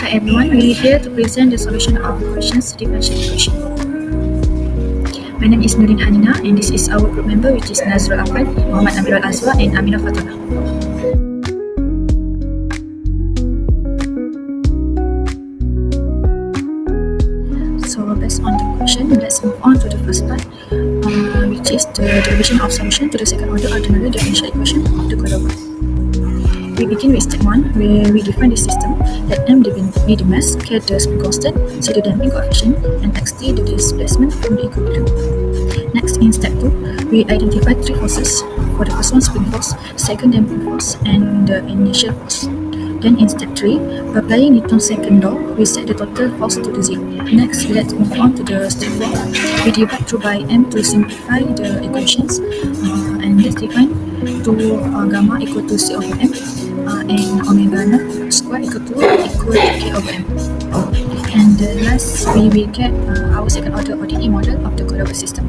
Hi everyone, we're here to present the solution of the questions differential equation. My name is Nurin Hanina and this is our group member which is Nazrul Afan, Muhammad Amirul Azwa and Aminah Fatana. So based on the question, let's move on to the first part, which is the derivation of solution to the second order ordinary differential equation of the Cordova. We begin with step 1, where we define the system. Let M be the mass, K the spin constant, C the damping coefficient, and xt the displacement from the equilibrium. Next, in step 2, we identify three forces. For the first one, spring force, second damping force, and the initial force. Then in step 3, applying Newton's second law, we set the total force to the zero. Next, let's move on to the step 4. We divide through by M to simplify the equations, and let's define 2 gamma equal to C over M, and omega naught square equal to K over M. And last, we will get our second order ODE model of the Cordova system.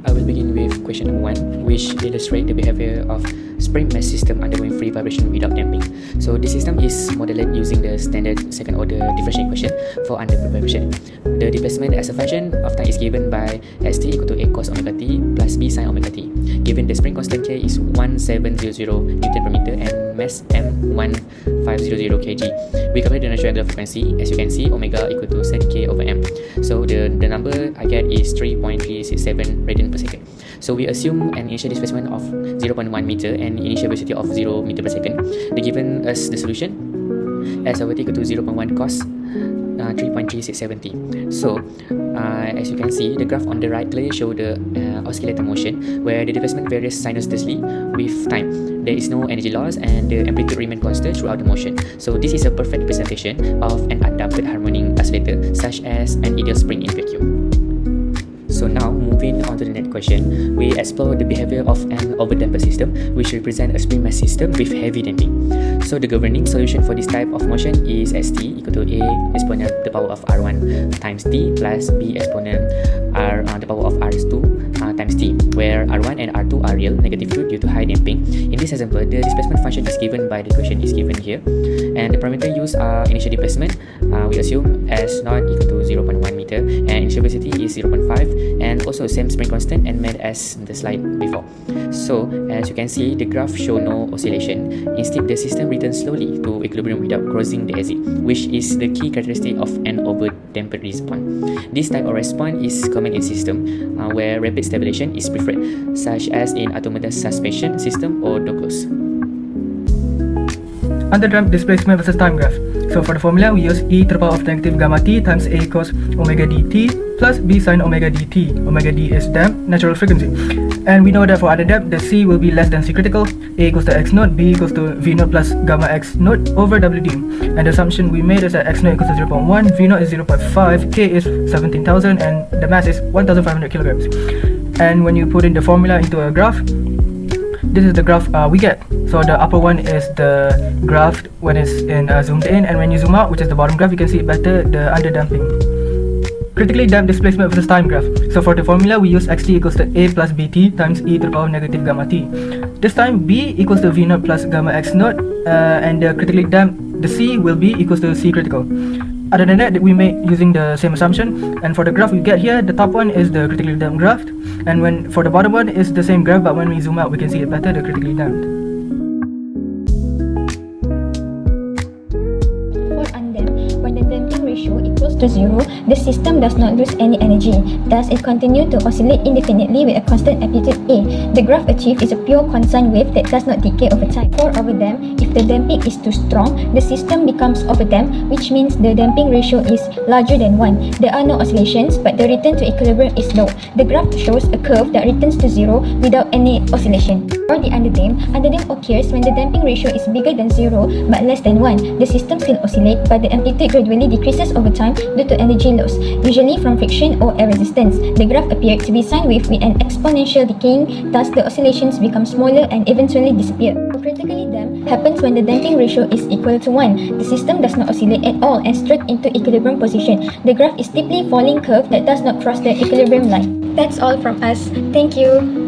I will begin with question number 1, which illustrates the behavior of spring mass system undergoing free vibration without damping. So this system is modeled using the standard second order differential equation for undergoing vibration. The displacement as a function of time is given by xt equal to a cos omega t plus b sin omega t. Given the spring constant K is 1700 Newton per meter and mass m 1500 kg. We calculate the natural angular frequency. As you can see, omega equal to zk over m. So the number I get is 3.367 radian per second. So we assume an initial displacement of 0.1 meter and initial velocity of 0 meter per second. They given us the solution as over t equal to 0.1 cos 3.3670. So as you can see, the graph on the right clearly show the oscillator motion where the displacement varies sinusoidally with time. There is no energy loss and the amplitude remain constant throughout the motion. So this is a perfect representation of an undamped harmonic oscillator such as an ideal spring in vacuum. So now, moving on to the next question, we explore the behavior of an overdamped system which represents a spring mass system with heavy damping. So the governing solution for this type of motion is st equal to a exponent the power of r1 times t plus b exponent r the power of r2 times t, where r1 and r2 are real, negative 2 due to high damping. In this example, the displacement function is given by the equation is given here, and the parameter used are initial displacement. We assume s naught equal to 0.1 meter and initial velocity is 0.5, and also same spring constant and made as the slide before. So as you can see, the graph show no oscillation. Instead, the system returns slowly to equilibrium without crossing the exit, which is the key characteristic of an overdamped response. This type of response is common in system where rapid stabilization is preferred, such as in autonomous suspension system or dockers. Underdamped displacement versus time graph. So for the formula, we use e to the power of negative gamma t times a cos omega dt plus b sin omega dt. Omega d is damped natural frequency. And we know that for underdamped, the c will be less than c critical. A equals to x naught, b equals to v naught plus gamma x naught over wd. And the assumption we made is that x naught equals to 0.1, v naught is 0.5, k is 17,000, and the mass is 1,500 kilograms. And when you put in the formula into a graph, this is the graph we get. So the upper one is the graph when it's zoomed in, and when you zoom out, which is the bottom graph, you can see better the underdamping. Critically damped displacement versus time graph. So for the formula, we use xt equals to a plus bt times e to the power of negative gamma t. This time b equals to v naught plus gamma x naught, and the critically damped, the c will be equals to c critical. Other than that, we made using the same assumption, and for the graph we get here, the top one is the critically damped graph, and when for the bottom one is the same graph, but when we zoom out we can see it better, the critically damped. For undamped, when the damping ratio equals to 0, the system does not lose any energy. Thus, it continues to oscillate indefinitely with a constant amplitude A. The graph achieved is a pure constant wave that does not decay over time. For overdamped, if the damping is too strong, the system becomes overdamped, which means the damping ratio is larger than 1. There are no oscillations, but the return to equilibrium is low. The graph shows a curve that returns to 0 without any oscillation. For the underdamped occurs when the damping ratio is bigger than 0 but less than 1. The system still oscillates, but the amplitude gradually decreases over time due to energy loss, usually from friction or air resistance. The graph appeared to be sine wave with an exponential decaying, thus the oscillations become smaller and eventually disappear. Critically damped happens when the damping ratio is equal to 1. The system does not oscillate at all and straight into equilibrium position. The graph is steeply falling curve that does not cross the equilibrium line. That's all from us. Thank you.